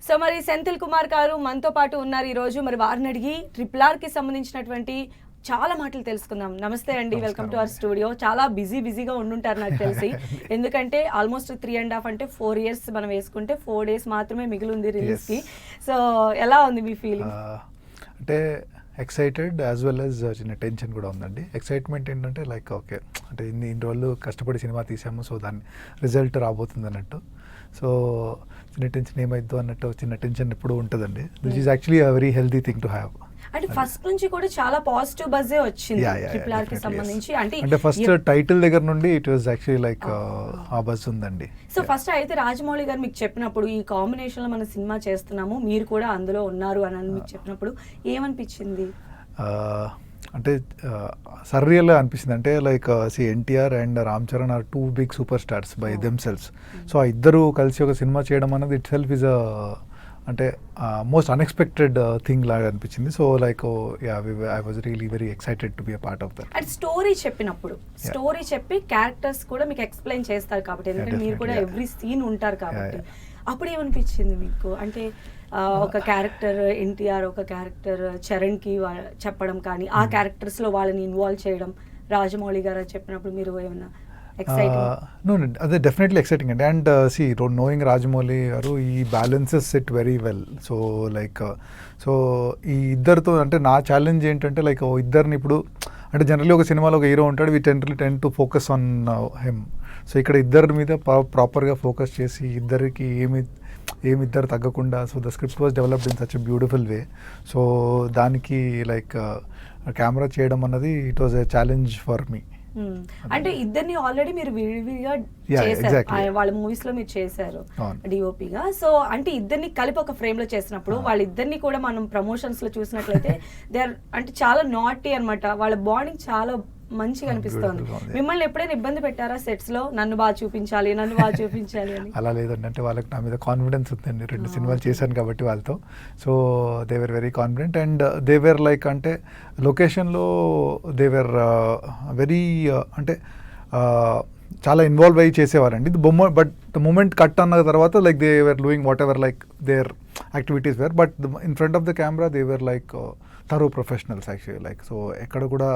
So మరి సెంథిల్ కుమార్ గారు మనతో పాటు ఉన్నారు ఈ రోజు. మరి వారిని అడిగి RRR కి సంబంధించినటువంటి చాలా మాటలు తెలుసుకుందాం. నమస్తే అండి, వెల్కమ్ టు అవర్ స్టూడియో. చాలా బిజీగా ఉండుంటారు నాకు తెలిసి, ఎందుకంటే ఆల్మోస్ట్ 3.5 అంటే 4 years మనం వేసుకుంటే 4 days మాత్రమే మిగిలి ఉంది రిలీజ్ కి. సో ఎలా ఉంది మీ ఫీలింగ్? అంటే ఎక్సైటెడ్ యాజ్ వెల్ యాజ్ చిన్న టెన్షన్ కూడా ఉందండి. ఎక్సైట్మెంట్ ఏంటంటే లైక్ ఓకే, అంటే ఇన్ని రోజులు కష్టపడి సినిమా తీసాము, సో దాని రిజల్ట్ రాబోతుంది అన్నట్టు. సో చిన్న టెన్షన్ ఏమైద్దో అన్నట్టు చిన్న టెన్షన్ ఎప్పుడు ఉంటుందండి. This is actually a very healthy thing to have. అంటే ఫస్ట్ నుంచి కూడా చాలా పాజిటివ్ బజ్జే వచ్చింది RRR కి సంబంధించి. అంటే ఫస్ట్ టైటిల్ దగ్గర నుండి ఇట్ వాజ్ యాక్చువల్లీ లైక్ ఆ బజ్ ఉందండి. సో ఫస్ట్ అయితే రాజమౌళి గారు మీకు చెప్పినప్పుడు ఈ కాంబినేషన్ లో మనం సినిమా చేస్తున్నాము, మీరు కూడా అందులో ఉన్నారు అని మీకు చెప్పినప్పుడు ఏమనిపించింది? అంటే సర్రియల్గా అనిపిస్తుంది. అంటే like NTR and Ram Charan are 2 big super stars by themselves. So ఆ ఇద్దరు కలిసి ఒక సినిమా చేయడం అనేది ఇట్ సెల్ఫ్ ఇస్ అంటే మోస్ట్ అన్ఎక్స్పెక్టెడ్ థింగ్ లాగా అనిపించింది. So like I was really very excited to be a part of that. And story చెప్పినప్పుడు స్టోరీ చెప్పి క్యారెక్టర్స్ కూడా మీకు ఎక్స్ప్లెయిన్ చేస్తారు కాబట్టి, ఎందుకంటే మీరు కూడా ఎవ్రీ సీన్ ఉంటారు కాబట్టి, అప్పుడు ఏమనిపించింది మీకు? అంటే ఒక క్యారెక్టర్ ఎన్టీఆర్, ఒక క్యారెక్టర్ చరణ్ కి చెప్పడం కానీ, ఆ క్యారెక్టర్స్ లో వాళ్ళని ఇన్వాల్వ్ చేయడం రాజమౌళి గారు చెప్పినప్పుడు మీరు ఏమన్నా అదే డెఫినెట్లీ ఎక్సైటింగ్ అండి. అండ్ నోయింగ్ రాజమౌళి గారు ఈ balances it very well. So like so ఈ ఇద్దరితో అంటే నా ఛాలెంజ్ ఏంటంటే లైక్ ఇద్దరిని ఇప్పుడు అంటే జనరల్లీ ఒక సినిమాలో ఒక హీరో ఉంటాడు, we tend to focus on him. So ఇక్కడ ఇద్దరి మీద ప్రాపర్గా ఫోకస్ చేసి ఇద్దరికి ఏమి ఇద్దరు తగ్గకుండా, so the script was developed in such a beautiful way. So దానికి లైక్ కెమెరా చేయడం అన్నది it was a challenge for me. అంటే ఇద్దరిని ఆల్రెడీ మీరు విడివిడిగా చేశారు, వాళ్ళ మూవీస్ లో మీరు చేశారు డిఓపిగా. సో అంటే ఇద్దరిని కలిపి ఒక ఫ్రేమ్ లో చేసినప్పుడు వాళ్ళిద్దరిని కూడా మనం ప్రమోషన్స్ లో చూసినట్లయితే దే ఆర్ అంటే చాలా నాటీ అన్నమాట. వాళ్ళ బాండింగ్ చాలా మంచిగా అనిపిస్తుంది. మిమ్మల్ని ఎప్పుడైనా ఇబ్బంది పెట్టారా సెట్స్ లో, నన్ను బాగా చూపించాలి అని? అలా లేదండి. అంటే వాళ్ళకి నా మీద కాన్ఫిడెన్స్ ఉందండి, 2 సినిమాలు చేశాను కాబట్టి వాళ్ళతో. So they were very confident and they were like అంటే లొకేషన్లో దే వర్ వెరీ అంటే చాలా ఇన్వాల్వ్ అయ్యి చేసేవారండి. బట్ ద మూమెంట్ కట్ అన్న తర్వాత like they were doing whatever like their activities were, but in front of the camera they were like thorough professionals actually. Like so ఎక్కడ కూడా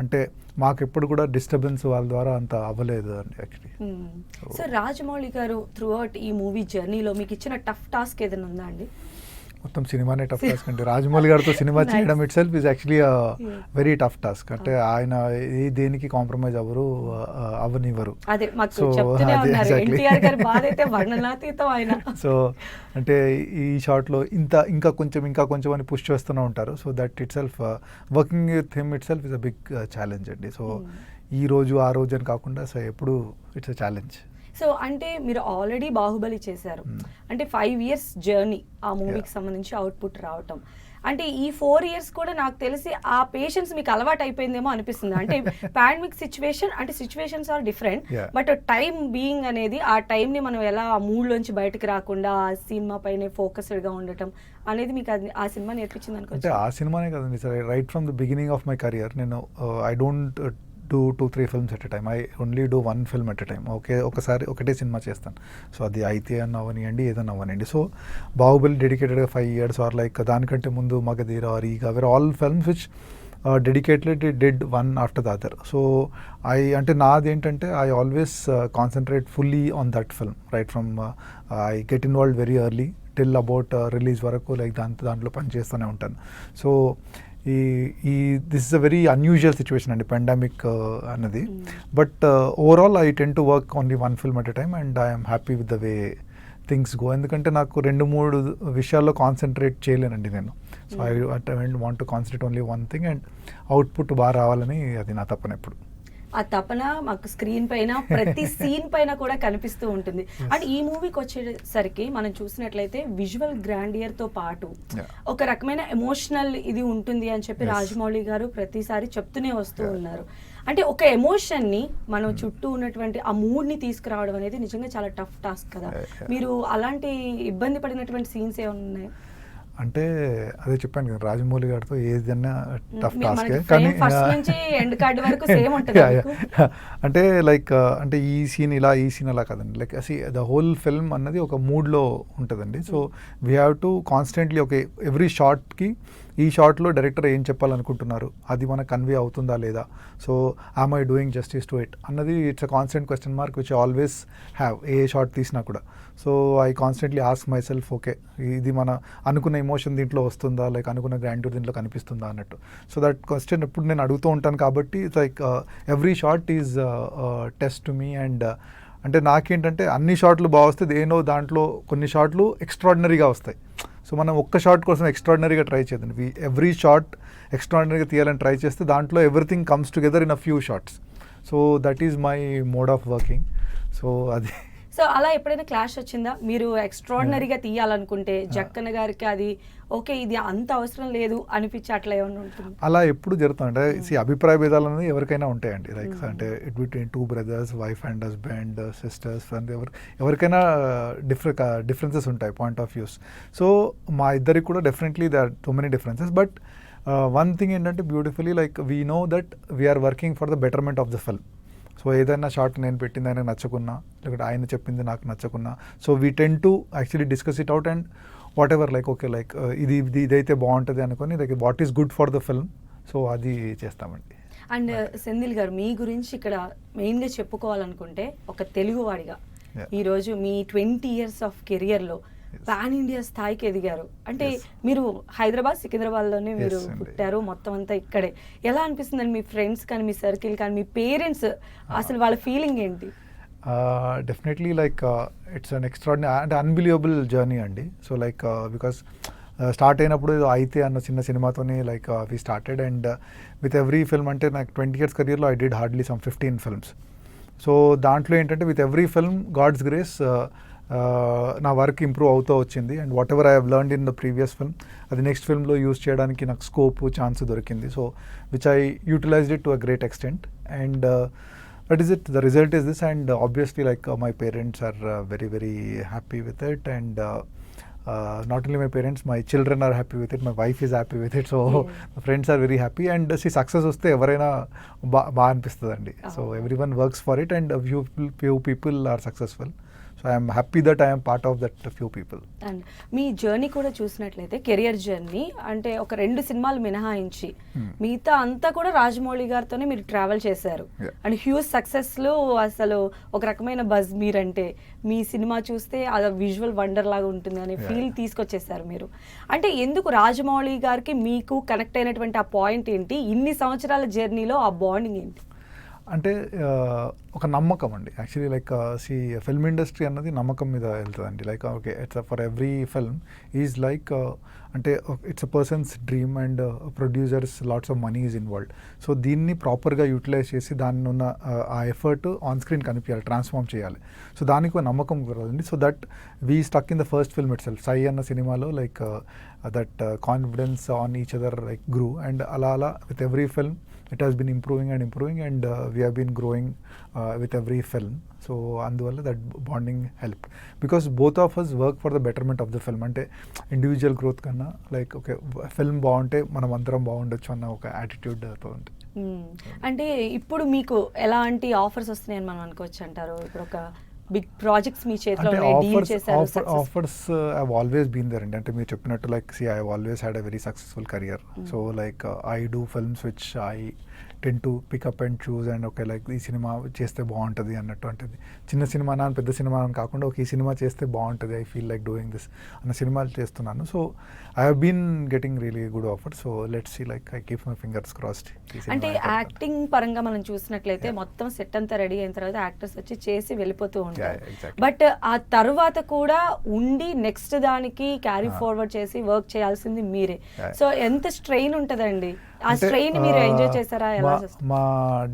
అంటే మాకు ఎప్పుడు కూడా డిస్టర్బెన్స్ వాళ్ళ ద్వారా అంత అవ్వలేదు అండి యాక్చువల్లీ. సో రాజమౌళి గారు త్రూ అవుట్ ఈ మూవీ జర్నీలో మీకు ఇచ్చిన టఫ్ టాస్క్ ఏదైనా ఉందా అండి? మొత్తం సినిమానే టఫ్ టాస్క్ అంటే రాజమౌళి గారితో సినిమా చేయడం it self is actually very tough task. అంటే ఆయన దేనికి కాంప్రమైజ్ అవ్వనివ్వరు. సో అంటే ఈ షార్ట్లో ఇంకా కొంచెం అని పుష్ చేస్తూనే ఉంటారు. So that itself working with him itself is a big challenge అండి. సో ఈ రోజు ఆ రోజు అని కాకుండా సో ఎప్పుడు ఇట్స్ అ ఛాలెంజ్. సో అంటే మీరు ఆల్రెడీ బాహుబలి చేశారు, అంటే 5 years జర్నీ ఆ మూవీకి సంబంధించి అవుట్పుట్ రావటం. అంటే ఈ 4 years కూడా నాకు తెలిసి ఆ పేషెన్స్ మీకు అలవాటు అయిపోయిందేమో అనిపిస్తుంది. అంటే పాండమిక్ సిచ్యువేషన్, అంటే situations are different, but time being అనేది ఆ టైంని మనం ఎలా ఆ మూడ్లోంచి బయటకు రాకుండా ఆ సినిమా పైన ఫోకస్డ్గా ఉండటం అనేది మీకు ఆ సినిమా నేర్పించింది అనుకో. అంటే ఆ సినిమానే కదండి sir, right from the beginning of my career నేను I don't do 2-3 films at a time. I only do 1 film at a time. ఒకసారి ఒకటే సినిమా చేస్తాను. సో అది అయితే అని అవ్వనివ్వండి, ఏదైనా అవ్వనండి. సో బాహుబలి డెడికేటెడ్గా 5 years ఆర్ లైక్ దానికంటే ముందు Magadheera or Eega were all films which dedicatedly did one after the other. So అంటే నాది ఏంటంటే I always concentrate fully on that film right from I get involved very early till about release వరకు like దాంట్లో పనిచేస్తూనే ఉంటాను. So this is a very unusual situation అండి pandemic అన్నది. But overall I tend to work only 1 film at a time and I'm happy with the way things go. ఎందుకంటే నాకు 2-3 విషయాల్లో concentrate చేయలేనండి నేను. So I want to concentrate only 1 thing and output బాగా రావాలని అది నా తప్పన ఎప్పుడు. ఆ తపన మాకు స్క్రీన్ పైన ప్రతి సీన్ పైన కూడా కనిపిస్తూ ఉంటుంది. అండ్ ఈ మూవీకి వచ్చేసరికి మనం చూసినట్లయితే విజువల్ గ్రాండియర్ తో పాటు ఒక రకమైన ఎమోషనల్ ఇది ఉంటుంది అని చెప్పి రాజమౌళి గారు ప్రతిసారి చెప్తూనే వస్తూ ఉన్నారు. అంటే ఒక ఎమోషన్ ని మనం చుట్టూ ఉన్నటువంటి ఆ మూడ్ ని తీసుకురావడం అనేది నిజంగా చాలా టఫ్ టాస్క్ కదా. మీరు అలాంటి ఇబ్బంది పడినటువంటి సీన్స్ ఏమైనా ఉన్నాయా? అంటే అదే చెప్పాను కదా, రాజమౌళి గారితో ఏదైనా టఫ్ టాస్కే. మనకి కానీ ఫస్ట్ నుంచి ఎండ్ కార్డ్ వరకు సేమ్ ఉంటుంది. అంటే లైక్ అంటే ఈ సీన్ ఇలా, ఈ సీన్ అలా కదండి. లైక్ ద హోల్ ఫిల్మ్ అన్నది ఒక మూడ్లో ఉంటుందండి. So we have to constantly okay every షార్ట్కి ఈ షార్ట్లో డైరెక్టర్ ఏం చెప్పాలనుకుంటున్నారు, అది మనకు కన్వే అవుతుందా లేదా, so am I doing justice to it అన్నది it's a constant question mark which always have ఏ షార్ట్ తీసినా కూడా. So I constantly ask myself okay ఇది మన అనుకున్న ఎమోషన్ దీంట్లో వస్తుందా, లైక్ అనుకున్న గ్రాండ్యూర్ దీంట్లో కనిపిస్తుందా అన్నట్టు. సో దట్ క్వశ్చన్ ఎప్పుడు నేను అడుగుతూ ఉంటాను కాబట్టి like every shot is test to me. And అంటే నాకేంటంటే అన్ని షాట్లు బాగా వస్తే ఏనో దాంట్లో కొన్ని షాట్లు ఎక్స్ట్రాడినరీగా వస్తాయి. సో మనం ఒక్క షాట్ కోసం ఎక్స్ట్రాడినరీగా ట్రై చేద్దాం. ఎవ్రీ షాట్ ఎక్స్ట్రాడినరీగా తీయాలని ట్రై చేస్తే దాంట్లో everything comes together in a few shots. So that is my mode of working. So అది సో అలా ఎప్పుడైనా క్లాష్ వచ్చిందా? మీరు ఎక్స్ట్రాడినరీగా తీయాలనుకుంటే జక్కన్న గారికి అది ఓకే ఇది అంత అవసరం లేదు అనిపించి అట్లా ఏమన్నా ఉంటుంది? అలా ఎప్పుడు జరుగుతుంది అంటే అభిప్రాయ భేదాలు అనేది ఎవరికైనా ఉంటాయండి. లైక్ అంటే it between two brothers, wife and husband, sisters, friend, ఎవరికైనా డిఫరెన్సెస్ ఉంటాయి పాయింట్ ఆఫ్ వ్యూస్. సో మా ఇద్దరికి కూడా definitely they are so many differences. But one thing ఏంటంటే beautifully like we know that we are working for the betterment of the film. So ఏదైనా short నేను పెట్టింది ఆయనకు నచ్చకున్నా, లేకపోతే ఆయన చెప్పింది నాకు నచ్చకున్నా, so we tend to actually discuss it out and whatever like okay like ఇదైతే బాగుంటుంది అనుకొని like what is good for the film, so అది చేస్తామండి. అండ్ సెంధిల్ గారు మీ గురించి ఇక్కడ మెయిన్గా చెప్పుకోవాలనుకుంటే ఒక తెలుగువాడిగా ఈరోజు మీ 20 years ఆఫ్ కెరియర్లో పాన్ ఇండియా స్థాయికి ఎదిగారు. అంటే మీరు హైదరాబాద్, సికింద్రాబాద్లోనే మీరు పుట్టారు, మొత్తం అంతా ఇక్కడే. ఎలా అనిపిస్తుందండి మీ ఫ్రెండ్స్ కానీ, మీ సర్కిల్ కానీ, మీ పేరెంట్స్ అసలు వాళ్ళ ఫీలింగ్ ఏంటి? Definitely like it's an extraordinary అంటే అన్బిలీవబుల్ జర్నీ అండి. సో లైక్ బికాస్ స్టార్ట్ అయినప్పుడు అయితే అన్న చిన్న సినిమాతోనే like we started and with every film అంటే నాకు 20 years కెరియర్లో I did hardly some 15 films. So దాంట్లో ఏంటంటే with every film god's grace నా వర్క్ ఇంప్రూవ్ అవుతూ వచ్చింది. And whatever I have learned in the previous film అది next ఫిల్మ్లో యూస్ చేయడానికి నాకు స్కోప్, ఛాన్స్ దొరికింది. So which I utilised it to a great extent and that is it, the result is this. And obviously like my parents are very very happy with it. And not only my parents, my children are happy with it, my wife is happy with it, so my friends are very happy. And see success vaste evaraina ba anpistadandi. So everyone works for it and few people are successful. So I am happy that I am part of that few people. And me journey కూడా చూసినట్లయితే career journey అంటే ఒక 2 సినిమాలు మినహాయించి మిగతా అంతా కూడా రాజమౌళి గారితోనే మీరు ట్రావెల్ చేశారు. అండ్ హ్యూజ్ సక్సెస్లో అసలు ఒక రకమైన బజ్ మీరంటే మీ సినిమా చూస్తే అది విజువల్ వండర్ లాగా ఉంటుంది అనే ఫీల్ తీసుకొచ్చేసారు మీరు. అంటే ఎందుకు రాజమౌళి గారికి మీకు కనెక్ట్ అయినటువంటి ఆ పాయింట్ ఏంటి? ఇన్ని సంవత్సరాల జర్నీలో ఆ బాండింగ్ ఏంటి? అంటే ఒక నమ్మకం అండి. యాక్చువల్లీ లైక్ ఫిల్మ్ ఇండస్ట్రీ అన్నది నమ్మకం మీద వెళ్తుందండి. Like okay it's for every film is like అంటే it's a person's dream and producers lots of money is involved. So దీన్ని ప్రాపర్గా యూటిలైజ్ చేసి దాన్ని ఉన్న ఆ ఎఫర్ట్ ఆన్ స్క్రీన్ కనిపించాలి, ట్రాన్స్ఫార్మ్ చేయాలి. సో దానికి ఒక నమ్మకం కలదండి. So that we stuck in the first film itself. Sye అన్న సినిమాలో like that confidence on each other like grew and అలా with every film it has been improving and we have been growing with every film. So అందువల్ల that bonding helped because both of us work for the betterment of the film. అంటే individual growth కన్నా like okay film బాగుంటే మనం అందరం బాగుండొచ్చు అన్న ఒక యాటిట్యూడ్తో ఉంటుంది. అంటే ఇప్పుడు మీకు ఎలాంటి ఆఫర్స్ వస్తున్నాయని మనం అనుకోవచ్చు అంటారు? ఇప్పుడు ఒక బిగ్ ప్రాజెక్ట్స్ మీ చేతిలో offers have always been there అండి. అంటే మీరు చెప్పినట్టు like I have always had a very successful career. So like I do films which I tend to pick up and choose and okay like ఈ cinema చేస్తే బాగుంటుంది అన్నట్టు. అంటే చిన్న సినిమా అని పెద్ద సినిమా అని కాకుండా ఒక ఈ సినిమా చేస్తే బాగుంటుంది, I feel like doing this అన్న సినిమాలు చేస్తున్నాను. So I have been getting really good offer. So let's see like I keep my fingers crossed. అంటే యాక్టింగ్ పరంగా మనం చూసినట్లయితే మొత్తం సెట్ అంతా రెడీ అయిన తర్వాత యాక్టర్స్ వచ్చి చేసి వెళ్ళిపోతూ ఉంటారు. బట్ ఆ తర్వాత కూడా ఉండి నెక్స్ట్ దానికి క్యారీ ఫార్వర్డ్ చేసి వర్క్ చేయాల్సింది మీరే. సో ఎంత స్ట్రెయిన్ ఉంటుందండి? ఆ స్ట్రెయిన్ మీరు ఎంజాయ్ చేశారా? మా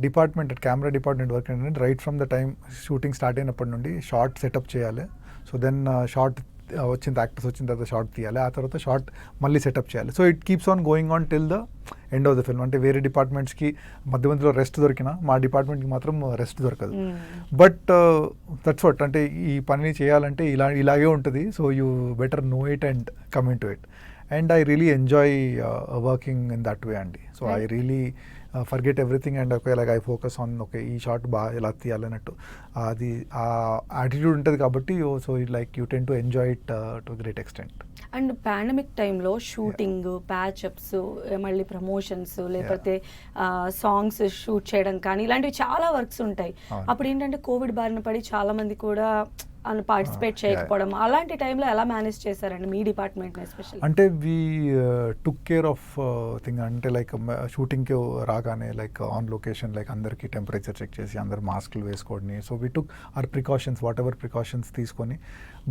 డిపార్ట్మెంట్ కెమెరా డిపార్ట్మెంట్ వర్క్ ఏంటంటే right from the time shooting start అయినప్పటి నుండి షార్ట్ సెటప్ చేయాలి. సో దెన్ షార్ట్ వచ్చింది, యాక్టర్స్ వచ్చిన తర్వాత షార్ట్ తీయాలి, ఆ తర్వాత షార్ట్ మళ్ళీ సెటప్ చేయాలి. So it keeps on going on till the end of the film. అంటే వేరే డిపార్ట్మెంట్స్కి మధ్య మధ్యలో రెస్ట్ దొరికినా మా డిపార్ట్మెంట్కి మాత్రం రెస్ట్ దొరకదు. బట్ దట్స్ వాట్, అంటే ఈ పని చేయాలంటే ఇలాగే ఉంటుంది. So you better know it and come in to it. And I really enjoy working in that way అండి. So I really forget everything and okay like I focus on okay ఈ shot బాగా ఎలా తీయాలన్నట్టు అది ఆ attitude ఉంటుంది కాబట్టి so like you tend to enjoy it to great extent. And pandemic టైంలో షూటింగ్, ప్యాచప్స్, మళ్ళీ ప్రమోషన్స్, లేకపోతే సాంగ్స్ షూట్ చేయడం కానీ ఇలాంటివి చాలా వర్క్స్ ఉంటాయి. అప్పుడు ఏంటంటే కోవిడ్ బారిన పడి చాలా మంది కూడా పార్టిసిపేట్ చేయకపోవడం, అలాంటి టైంలో ఎలా మేనేజ్ చేశారండి మీ డిపార్ట్మెంట్ ఎస్పెషల్లీ? అంటే we took care of thing అంటే లైక్ షూటింగ్కి రాగానే లైక్ ఆన్ లొకేషన్ లైక్ అందరికీ టెంపరేచర్ చెక్ చేసి అందరు మాస్కులు వేసుకోండి. So we took our precautions whatever precautions తీసుకొని.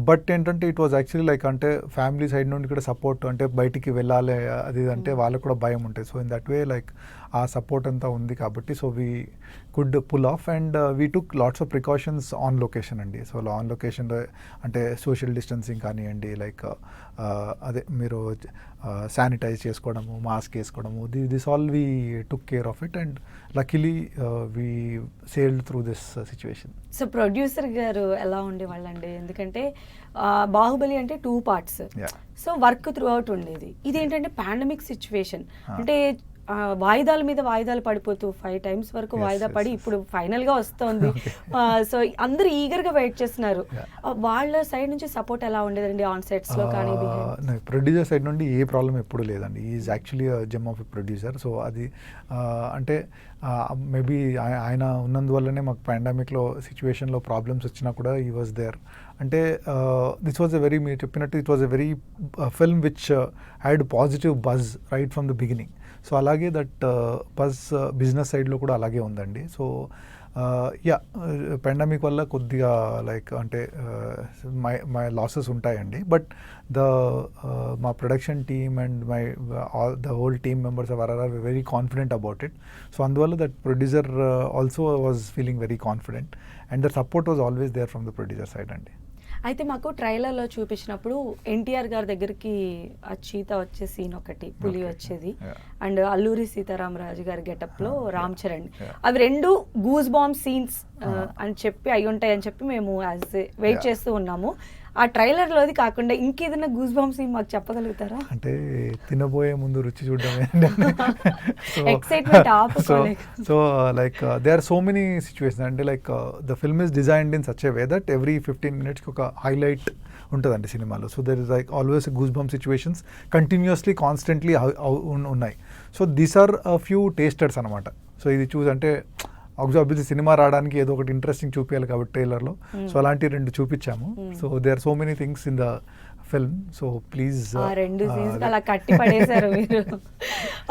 బట్ ఏంటంటే ఇట్ వాజ్ యాక్చువల్లీ లైక్ అంటే ఫ్యామిలీ సైడ్ నుండి కూడా సపోర్ట్ అంటే బయటికి వెళ్ళాలి అది అంటే వాళ్ళకు కూడా భయం ఉంటుంది. So in that way like ఆ సపోర్ట్ అంతా ఉంది కాబట్టి so we could pull off and we took lots of precautions on location అండి. సో ఆన్ లొకేషన్లో అంటే సోషల్ డిస్టెన్సింగ్ కానివ్వండి, లైక్ అదే మీరు శానిటైజ్ చేసుకోవడము, మాస్క్ వేసుకోవడము, this all we took care of it and luckily we sailed through this situation. So producer గారు ఎలా ఉండేవాళ్ళండి? ఎందుకంటే బాహుబలి అంటే 2 parts, so work through out ఉండేది. ఇదేంటంటే పాండమిక్ సిచ్యువేషన్ అంటే వాయిదాల మీద వాయిదాలు పడిపోతూ 5 times వరకు వాయిదా పడి ఇప్పుడు ఫైనల్ గా వస్తోంది. సో అందరూ ఈగర్ గా వెయిట్ చేస్తున్నారు. వాళ్ళ సైడ్ నుంచి సపోర్ట్ ఎలా ఉండేదండి ఆన్ సెట్స్ లో కానీ? ప్రొడ్యూసర్ సైడ్ నుండి ఏ ప్రాబ్లం ఎప్పుడు లేదండి. Is actually gem of a producer. So అది అంటే మేబీ ఆయన ఉన్నందువల్లనే మాకు పాండమిక్లో సిచ్యువేషన్లో ప్రాబ్లమ్స్ వచ్చినా కూడా ఈ వాజ్ దేర్. అంటే దిస్ వాజ్ ఎ వెరీ మీరు చెప్పినట్టు it was a very film which had positive buzz right from the beginning. So అలాగే దట్ బజ్ బిజినెస్ సైడ్లో కూడా అలాగే ఉందండి. సో పాండమిక్ వల్ల కొద్దిగా లైక్ అంటే మై లాసెస్ ఉంటాయండి. బట్ మా production team and the whole team members of RRR very confident about it. So అందువల్ల that producer also was feeling very confident and the support was always there from the producer side అండి. అయితే మాకు ట్రైలర్లో చూపించినప్పుడు ఎన్టీఆర్ గారి దగ్గరికి ఆ చీత వచ్చే సీన్ ఒకటి, పులి వచ్చేది, అండ్ అల్లూరి సీతారామరాజు గారి గెటప్లో రామ్ చరణ్, అవి 2 గూస్ బాంబ్ సీన్స్ అని చెప్పి అయి ఉంటాయి అని చెప్పి మేము వెయిట్ చేస్తూ ఉన్నాము. ఆ ట్రైలర్లోది కాకుండా ఇంకేదైనా గూస్ బాంబ్ సీన్ మాకు చెప్పగలుగుతారా? అంటే తినబోయే ముందు రుచి చూడడమే. ఎక్సైట్మెంట్ ఆపుకోలేక. So like they are so many situations అంటే like the film is designed in such a way that every 15 minutesకి ఒక హైలైట్ ఉంటుందండి సినిమాలో. So there is like always goose bump situations continuously constantly ఉన్నాయి. So these are few tasters అనమాట. సో ఇది చూసి అంటే ఆబ్వియస్లీ సినిమా రావడానికి ఏదో ఒకటి ఇంట్రెస్టింగ్ చూపించాలి కాబట్టి ట్రైలర్లో. సో అలాంటి 2 చూపించాము. So they are so many things in the film. So please 2 scenes అలా కట్టి పడేశారు మీరు.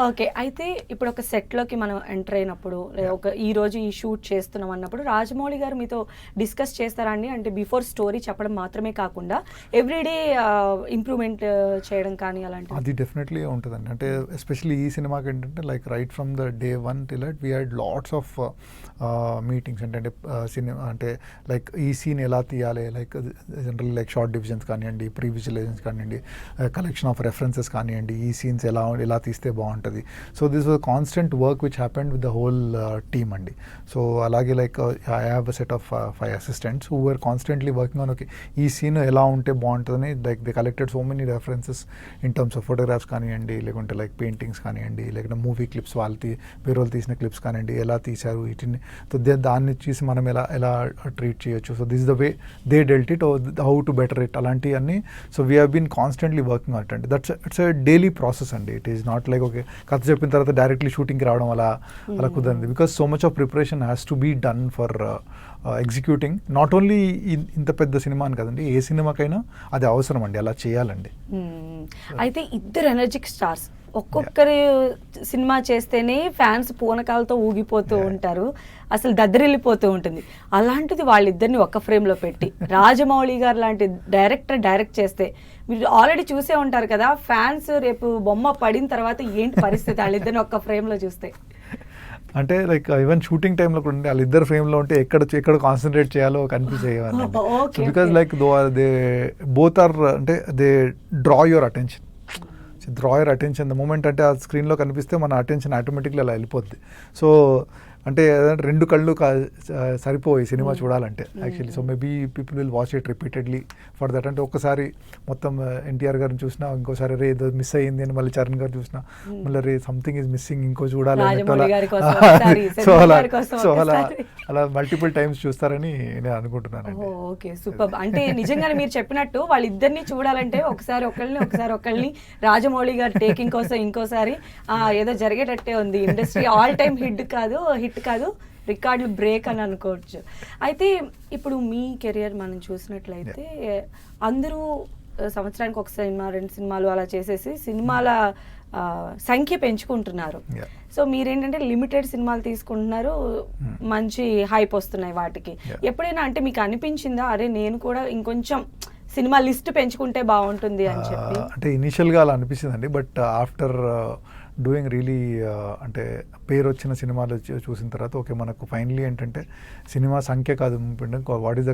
ఓకే, అయితే ఇప్పుడు ఒక సెట్లోకి మనం ఎంటర్ అయినప్పుడు ఒక ఈ రోజు ఈ షూట్ చేస్తున్నాం అన్నప్పుడు రాజమౌళి గారు మీతో డిస్కస్ చేస్తారా అండి? అంటే బిఫోర్ స్టోరీ చెప్పడం మాత్రమే కాకుండా ఎవ్రీడే ఇంప్రూవ్మెంట్ చేయడం కానీ అలాంటి? అది డెఫినెట్లీ ఉంటుందండి. అంటే ఎస్పెషల్లీ ఈ సినిమాకి ఏంటంటే like right from the day 1 till that we had lots of meetings. అంటే సినిమా అంటే లైక్ ఈ సీన్ ఎలా తీయాలి, like general like short divisions కానివ్వండి, ప్రీవిజువలైజేషన్స్ కానివ్వండి, కలెక్షన్ ఆఫ్ రెఫరెన్సెస్ కానివ్వండి, ఈ సీన్స్ ఎలా తీస్తే బాగుంటుంది. So this was constant work which happened with the whole team అండి. సో అలాగే like I have a set of 5 assistants who were constantly working on okay ఈ సీన్ ఎలా ఉంటే బాగుంటుందని like they collected so many references in terms of photographs కానివ్వండి, లేకుంటే like paintings కానివ్వండి, లేకుంటే మూవీ క్లిప్స్ వేరే వాళ్ళు తీసిన క్లిప్స్ కానివ్వండి, ఎలా తీశారు వీటిని. సో దాన్ని చూసి మనం ఎలా ట్రీట్ చేయొచ్చు. So this the way they dealt it, how to better it, అలాంటివన్నీ. So we have been constantly working out అండి. ఇట్స్ ఎ డైలీ ప్రాసెస్ అండి. It is not like okay కథ చెప్పిన తర్వాత డైరెక్ట్లీ షూటింగ్కి రావడం అలా కుదరదు. Because so much of preparation has to be done for executing not only ఇంత పెద్ద సినిమా అని కదండి, ఏ సినిమాకైనా అది అవసరం అండి, అలా చేయాలండి. అయితే ఇద్దరు ఎనర్జిక్ స్టార్స్ ఒక్కొక్కరి సినిమా చేస్తేనే ఫ్యాన్స్ పూనకాలతో ఊగిపోతూ ఉంటారు, అసలు దద్దరిల్లిపోతూ ఉంటుంది. అలాంటిది వాళ్ళిద్దరిని ఒక్క ఫ్రేమ్లో పెట్టి రాజమౌళి గారు లాంటి డైరెక్టర్ డైరెక్ట్ చేస్తే మీరు ఆల్రెడీ చూసే ఉంటారు కదా, ఫ్యాన్స్ రేపు బొమ్మ పడిన తర్వాత ఏంటి పరిస్థితి వాళ్ళిద్దరిని ఒక్క ఫ్రేమ్లో చూస్తే? అంటే లైక్ ఈవెన్ షూటింగ్ టైంలో కూడా వాళ్ళిద్దరు ఫ్రేమ్లో ఉంటే ఎక్కడ కాన్సన్ట్రేట్ చేయాలో కనిపించేవాళ్ళు. So because like they both are అంటే they draw your attention. The moment అంటే ఆ స్క్రీన్లో కనిపిస్తే మన అటెన్షన్ ఆటోమేటిక్లీ అలా వెళ్ళిపోద్ది. సో అంటే రెండు కళ్ళు సరిపోయి సినిమా చూడాలంటే actually. So maybe people will watch it repeatedly for that. అంటే ఒక్కసారి మొత్తం ఎన్టీఆర్ గారిని చూసినా ఇంకోసారి రే ఏదో మిస్ అయ్యింది అని మళ్ళీ చరణ్ గారు చూసినా మళ్ళీ రే సంథింగ్ ఈజ్ మిస్సింగ్ ఇంకో చూడాలి సో అలా మల్టిపుల్ టైమ్స్ చూస్తారని నేను అనుకుంటున్నాను. Okay, super. అంటే నిజంగానే మీరు చెప్పినట్టు వాళ్ళిద్దరిని చూడాలంటే ఒకసారి ఒకళ్ళని రాజమౌళి గారు టేకింగ్ కోసం ఇంకోసారి ఏదో జరిగేటట్టే ఉంది. ఇండస్ట్రీ ఆల్ టైమ్ హిట్ కాదు రికార్డులు బ్రేక్ అని అనుకోవచ్చు. అయితే ఇప్పుడు మీ కెరియర్ మనం చూసినట్లయితే అందరూ సంవత్సరానికి ఒక సినిమా 2 సినిమాలు అలా చేసేసి సినిమాల సంఖ్య పెంచుకుంటున్నారు. సో మీరేంటంటే లిమిటెడ్ సినిమాలు తీసుకుంటున్నారు, మంచి హైప్ వస్తున్నాయి వాటికి. ఎప్పుడైనా అంటే మీకు అనిపించిందా అరే నేను కూడా ఇంకొంచెం సినిమా లిస్ట్ పెంచుకుంటే బాగుంటుంది అని చెప్పి? అంటే ఇనిషియల్గా అలా అనిపించిందండి. బట్ ఆఫ్టర్ డూయింగ్ రియలీ అంటే పేరు వచ్చిన సినిమాలు చూసిన తర్వాత ఓకే మనకు ఫైనలీ ఏంటంటే సినిమా సంఖ్య కాదు, what is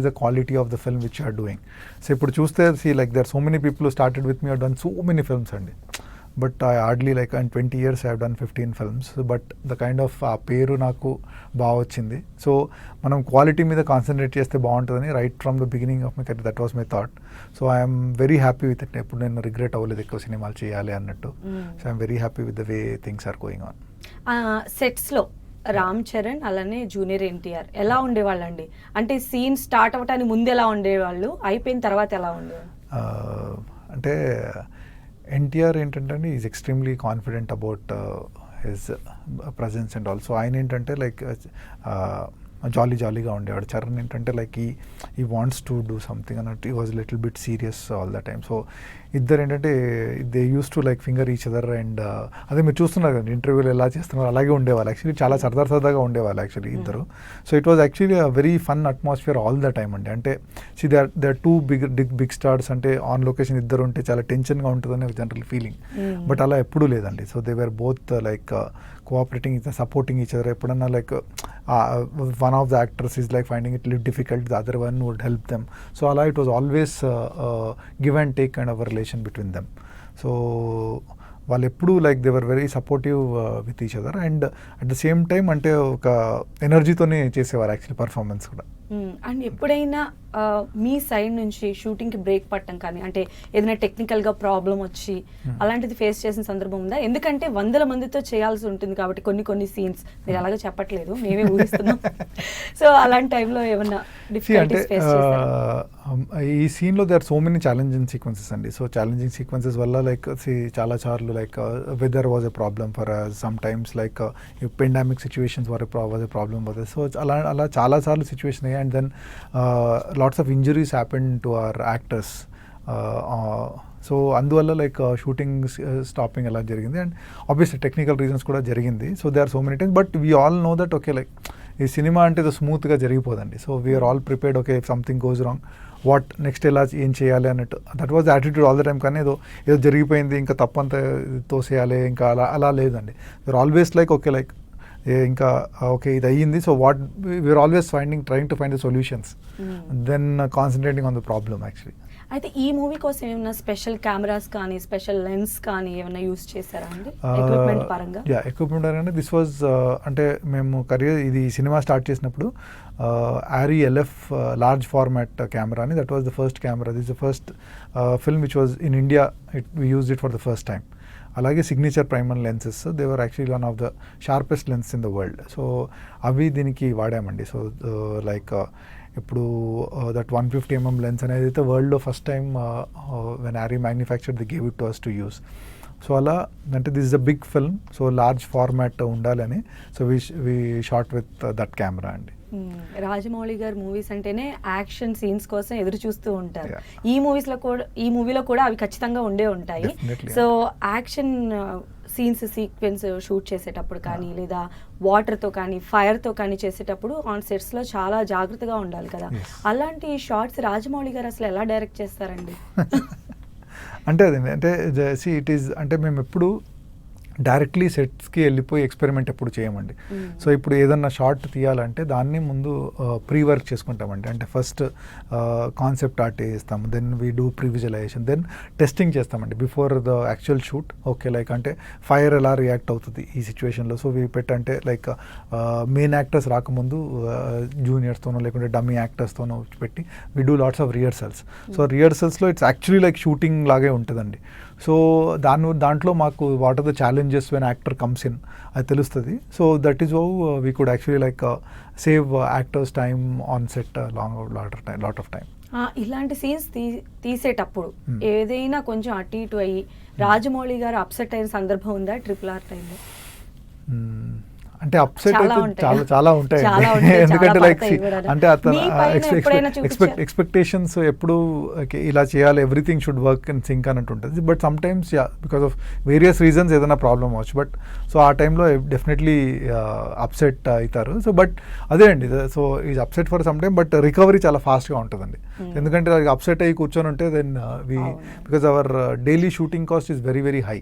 the quality of the film which are doing. So ఇప్పుడు చూస్తే like there so many people started with me, done so many films అండి. But I hardly like in 20 years I done 15 films. But the kind of ఆ పేరు నాకు బాగా వచ్చింది. So మనం quality మీద కాన్సన్ట్రేట్ చేస్తే బాగుంటుందని right from the beginning of my career that was my thought. So I'm very happy with it. ఎప్పుడు నేను రిగ్రెట్ అవ్వలేదు ఎక్కువ సినిమాలు చేయాలి అన్నట్టు. So I'm very happy with the way things are going on. సెట్స్లో రామ్ చరణ్ అలానే జూనియర్ ఎన్టీఆర్ ఎలా ఉండేవాళ్ళండి? అంటే సీన్ స్టార్ట్ అవ్వటానికి ముందు ఎలా ఉండేవాళ్ళు, అయిపోయిన తర్వాత ఎలా ఉండేవాళ్ళు? అంటే ఎన్టీఆర్ ఏంటంటే is extremely confident about his presence and also. ఆయన ఏంటంటే లైక్ జాలీగా ఉండేవాడు. చరణ్ ఏంటంటే లైక్ ఈ వాంట్స్ టు డూ సంథింగ్ అన్నట్టు ఈ was little bit serious all the time. So ఇద్దరు ఏంటంటే they use to like finger each other. And అదే మీరు చూస్తున్నారు కదా ఇంటర్వ్యూలు ఎలా చేస్తున్నారు అలాగే ఉండేవాళ్ళు. యాక్చువల్లీ చాలా సరదాగా ఉండేవాళ్ళు యాక్చువల్లీ ఇద్దరు. So it was actually a very fun atmosphere all the time అండి. అంటే they are two big stars. అంటే ఆన్ లొకేషన్ ఇద్దరు ఉంటే చాలా టెన్షన్గా ఉంటుందని ఒక జనరల్ ఫీలింగ్. బట్ అలా ఎప్పుడూ లేదండి. So they were both like cooperating supporting each other. ఎప్పుడన్నా like one of the actors is like finding it a little difficult, the other one would help them. So ala it was always give and take kind of a relation between them. So వాళ్ళు ఎప్పుడు like they were very supportive with each other. And at the same time అంటే ఒక ఎనర్జీతోనే చేసేవారు actually performance కూడా. And ఎప్పుడైనా మీ side నుంచి షూటింగ్కి break పట్టడం కానీ అంటే ఏదైనా టెక్నికల్గా ప్రాబ్లం వచ్చి అలాంటిది ఫేస్ చేసిన సందర్భం ఉందా? ఎందుకంటే 100 మందితో చేయాల్సి ఉంటుంది కాబట్టి కొన్ని సీన్స్ మీరు అలాగే చెప్పట్లేదు, మేమే ఊహిస్తున్నాం. సో అలాంటి టైంలో ఏమన్నా డిఫికల్టీస్ ఫేస్ చేస్తారా? ఈ సీన్లో they are so many challenging sequences అండి. సో ఛాలెంజింగ్ సీక్వెన్సెస్ వల్ల లైక్ చాలా సార్లు like weather was a problem for some times, like pandemic situations was a problem for. So అలా చాలా సార్లు సిచ్యువేషన్ అయ్యాయి. And then lots of injuries happened to our actors. So అందువల్ల like shooting stopping అలా జరిగింది. And obviously technical reasons కూడా జరిగింది. So they are so many times. But we all know that okay like ఈ సినిమా అంటే స్మూత్గా జరిగిపోదండి. So we are all prepared. Okay if something goes wrong what next ఏం చేయాలి అన్నట్టు that was attitude all the time. కానీ ఏదో జరిగిపోయింది ఇంకా తప్పంతా తోసేయాలి ఇంకా అలా లేదండి. We are always like okay like ఇంకా ఓకే ఇది అయ్యింది. So what we are always trying to find the solutions then concentrating on the problem actually. అయితే ఈ మూవీ కోసం ఏమైనా స్పెషల్ కెమెరాస్ కానీ స్పెషల్ లెన్స్ కానీ ఏమైనా యూజ్ చేశారా అండి ఎక్విప్మెంట్ పరంగా? ఎక్విప్మెంట్ పరంగా దిస్ వాజ్ అంటే మేము ఇది సినిమా స్టార్ట్ చేసినప్పుడు ARRI LF large format camera అని that was the first camera. This the first film which was in India. We used it for the first time. అలాగే signature primer lenses they were actually one of the sharpest lens in the world. So అవి దీనికి వాడామండి. So like ఇప్పుడు that 150mm lens అనేది అయితే వరల్డ్లో first time when ARRI manufactured the gave it to us to use. So అలా అంటే this is a big film. So large format ఉండాలని so we shot with that camera అండి. రాజమౌళి గారి movies అంటేనే action scenes కోసం ఎదురు చూస్తూ ఉంటారు. ఈ మూవీలో కూడా అవి ఖచ్చితంగా ఉండే ఉంటాయి. సో యాక్షన్ సీక్వెన్స్ షూట్ చేసేటప్పుడు కానీ లేదా వాటర్తో కానీ ఫైర్తో కానీ చేసేటప్పుడు ఆన్ సెట్స్లో చాలా జాగ్రత్తగా ఉండాలి కదా. అలాంటి షార్ట్స్ రాజమౌళి గారు అసలు ఎలా డైరెక్ట్ చేస్తారండి? అంటే అదే అంటే ఇట్ ఈస్ అంటే మేము ఎప్పుడు డైరెక్ట్లీ సెట్స్కి వెళ్ళిపోయి ఎక్స్పెరిమెంట్ ఎప్పుడు చేయమండి. సో ఇప్పుడు ఏదన్నా షార్ట్ తీయాలంటే దాన్ని ముందు ప్రీ వర్క్ చేసుకుంటామండి. అంటే ఫస్ట్ కాన్సెప్ట్ ఆర్ట్ వేస్తాము, then we do previsualisation, then testing చేస్తామండి before the actual shoot. Okay, like అంటే ఫైర్ ఎలా రియాక్ట్ అవుతుంది ఈ సిచ్యువేషన్లో. సో వీ పెట్టంటే లైక్ మెయిన్ యాక్టర్స్ రాకముందు జూనియర్స్తోనో లేకుంటే డమ్మీ యాక్టర్స్తోనో పెట్టి we do lots of rehearsals. So రిహర్సల్స్లో ఇట్స్ యాక్చువల్లీ లైక్ షూటింగ్ లాగే ఉంటుందండి. సో దాంట్లో మాకు what are the challenges when actor comes in అది తెలుస్తుంది. So that is how we could actually like save actors time on set lot of time. ఇలాంటి scenes తీసేటప్పుడు ఏదైనా కొంచెం అటు ఇటు అయ్యి రాజమౌళి గారు అప్సెట్ అయిన సందర్భం ఉందా RRR టైంలో? అంటే అప్సెట్ అయితే చాలా ఉంటాయి. ఎందుకంటే లైక్ అంటే అతను ఎక్స్పెక్టేషన్స్ ఎప్పుడు ఇలా చేయాలి, everything should work in sync అన్నట్టు ఉంటుంది. But sometimes because of various reasons ఏదైనా ప్రాబ్లమ్ అవ్వచ్చు. బట్ సో ఆ టైంలో డెఫినెట్లీ అప్సెట్ అవుతారు. సో బట్ అదే అండి, so is upset for some time, but recovery చాలా ఫాస్ట్గా ఉంటుందండి. ఎందుకంటే అప్సెట్ అయ్యి కూర్చొని ఉంటే then because our daily shooting cost is very very high.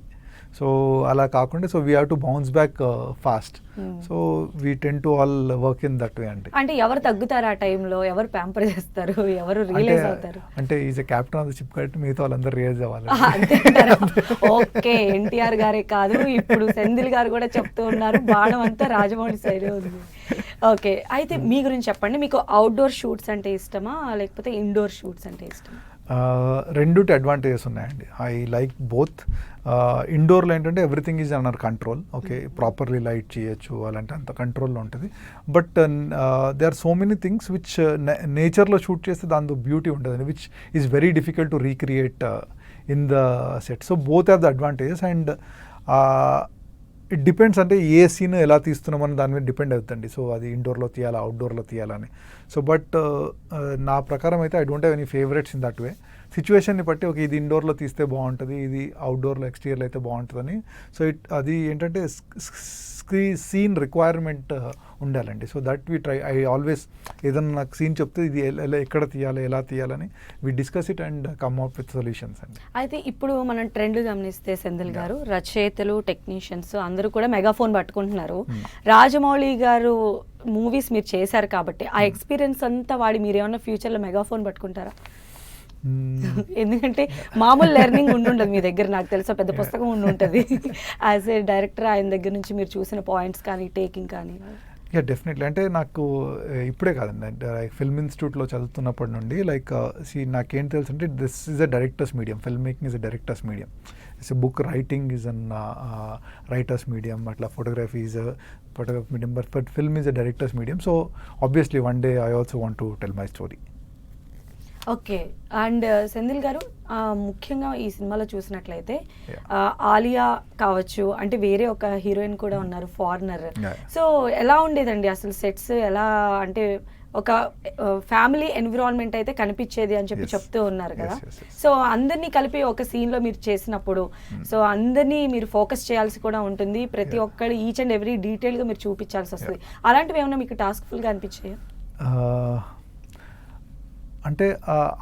So అలా కాకుండా so we have to bounce back fast. So we tend to all work in that వే. అంటే ఎవరు తగ్గుతారు ఆ టైంలో, ఎవరు ప్యాంపర్ చేస్తారు, ఎవరు రియలైజ్ అవుతారు? అంటే is a captain of the ship కాబట్టి మిగతా వాళ్ళందరూ రియలైజ్ అవ్వాలి. ఓకే, ఎన్టీఆర్ గారే కాదు, ఇప్పుడు సెంధిల్ గారు కూడా చెప్తూ ఉన్నారు బాణం అంతా రాజమౌళి సైడే ఉంది. ఓకే, అయితే మీ గురించి చెప్పండి. మీకు అవుట్డోర్ షూట్స్ అంటే ఇష్టమా లేకపోతే ఇండోర్ షూట్స్ అంటే ఇష్టమా? రెండుటి అడ్వాంటేజెస్ ఉన్నాయండి. I like both. ఇండోర్లో ఏంటంటే everything is under control. Okay, properly light చేయొచ్చు, అలాంటి అంత కంట్రోల్లో ఉంటుంది. But they are so many things which నేచర్లో షూట్ చేస్తే దాంతో బ్యూటీ ఉంటుంది, which is very difficult to recreate in the set. So both have the advantages and it depends. అంటే ఏ సీన్ ఎలా తీస్తున్నామని దాని మీద డిపెండ్ అవుతుంది. సో అది ఇండోర్లో తీయాలా అవుట్డోర్లో తీయాలని. సో బట్ నా ప్రకారం అయితే I don't have any favourites in that way. సిచ్యువేషన్ని బట్టి ఒక ఇది ఇండోర్లో తీస్తే బాగుంటుంది, ఇది అవుట్డోర్లో ఎక్స్టీరియర్లో అయితే బాగుంటుందని. సో అది ఏంటంటే సీన్ రిక్వైర్మెంట్ ఉండాలండి. So that we try. I always ఏదన్నా నాకు సీన్ చెప్తే ఇది ఎక్కడ తీయాలి, ఎలా తీయాలని we discuss it and come up with solutions అండి. అయితే ఇప్పుడు మనం ట్రెండ్ గమనిస్తే సెంధిల్ గారు, రచయితలు, టెక్నీషియన్స్ అందరూ కూడా మెగాఫోన్ పట్టుకుంటున్నారు. రాజమౌళి గారు మూవీస్ మీరు చేశారు కాబట్టి ఆ ఎక్స్పీరియన్స్ అంతా వాడి మీరు ఏమన్నా ఫ్యూచర్లో మెగాఫోన్ పట్టుకుంటారా? ఎందుకంటే మామూలు లెర్నింగ్ ఉండుండదు మీ దగ్గర, నాకు తెలుసా పెద్ద పుస్తకం ఉండుంటుంది. యాజ్ ఏ డైరెక్టర్ ఆయన దగ్గర నుంచి మీరు చూసిన పాయింట్స్ కానీ టేకింగ్ కానీ. Yeah, definitely. అంటే నాకు ఇప్పుడే కాదండి, అంటే ఫిల్మ్ ఇన్స్టిట్యూట్లో చదువుతున్నప్పటి నుండి లైక్ నాకేం తెలుసు అంటే this is a director's medium. Film making is a director's medium. It's a book writing is an writer's medium, అట్లా photography is photography medium, but film is a director's medium. So obviously one day I also want to tell my story. Okay, and Senthil గారు ముఖ్యంగా ఈ సినిమాలో చూసినట్లయితే ఆలియా కావచ్చు, అంటే వేరే ఒక హీరోయిన్ కూడా ఉన్నారు ఫారినర్. సో ఎలా ఉండేదండి అసలు సెట్స్? ఎలా అంటే ఒక ఫ్యామిలీ ఎన్విరాన్మెంట్ అయితే కనిపించేది అని చెప్పి చెప్తూ ఉన్నారు కదా. సో అందరినీ కలిపి ఒక సీన్లో మీరు చేసినప్పుడు సో అందరినీ మీరు ఫోకస్ చేయాల్సి కూడా ఉంటుంది, ప్రతి ఒక్కరు ఈచ్ అండ్ ఎవ్రీ డీటెయిల్గా మీరు చూపించాల్సి వస్తుంది. అలాంటివి ఏమైనా మీకు టాస్క్ఫుల్గా అనిపించాయా? అంటే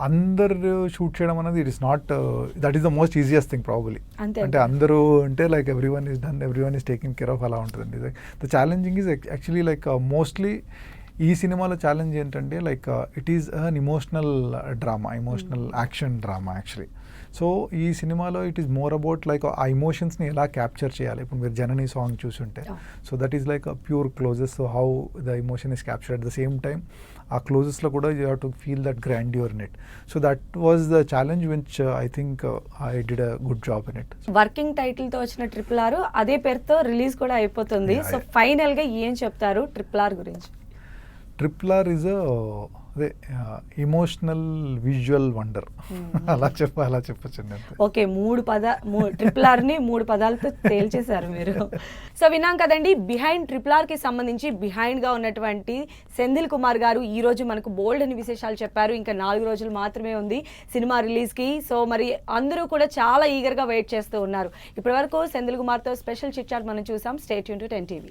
అందరు షూట్ చేయడం అనేది it is not, that is the most easiest thing probably. అంటే అందరూ అంటే like everyone is done, everyone is taking care of, అలా ఉంటుందండి. The challenging is actually like mostly ఈ సినిమాలో ఛాలెంజ్ ఏంటంటే like it is an emotional drama, emotional action drama actually. So ఈ సినిమాలో it is more about like ఆ ఇమోషన్స్ని ఎలా capture చేయాలి. ఇప్పుడు మీరు జననీ సాంగ్ చూసుంటే so that is like pure closes. So how the emotion is capture at the same time ఆ క్లోజెస్లో కూడా you have to feel that grandeur in it. So that was the challenge which I think I did a good job in it. Working టైటిల్తో వచ్చిన RRR అదే పేరుతో release కూడా అయిపోతుంది. So ఫైనల్గా ఏం చెప్తారు RRR గురించి? RRR ఈజ్ అదే ఇమోషనల్ విజువల్ వండర్, అలా చెప్పొచ్చండి. ఓకే, RRRని 3 పదాలతో తేల్చేశారు మీరు. సో విన్నాం కదండి, బిహైండ్ RRRకి సంబంధించి బిహైండ్గా ఉన్నటువంటి సెంధిల్ కుమార్ గారు ఈ రోజు మనకు బోల్డ్ అని విశేషాలు చెప్పారు. ఇంకా 4 రోజులు మాత్రమే ఉంది సినిమా రిలీజ్కి. సో మరి అందరూ కూడా చాలా ఈగర్గా వెయిట్ చేస్తూ ఉన్నారు. ఇప్పటివరకు సెంధిల్ కుమార్తో స్పెషల్ చిట్ చాట్ మనం చూసాం. Stay tune to 10 TV.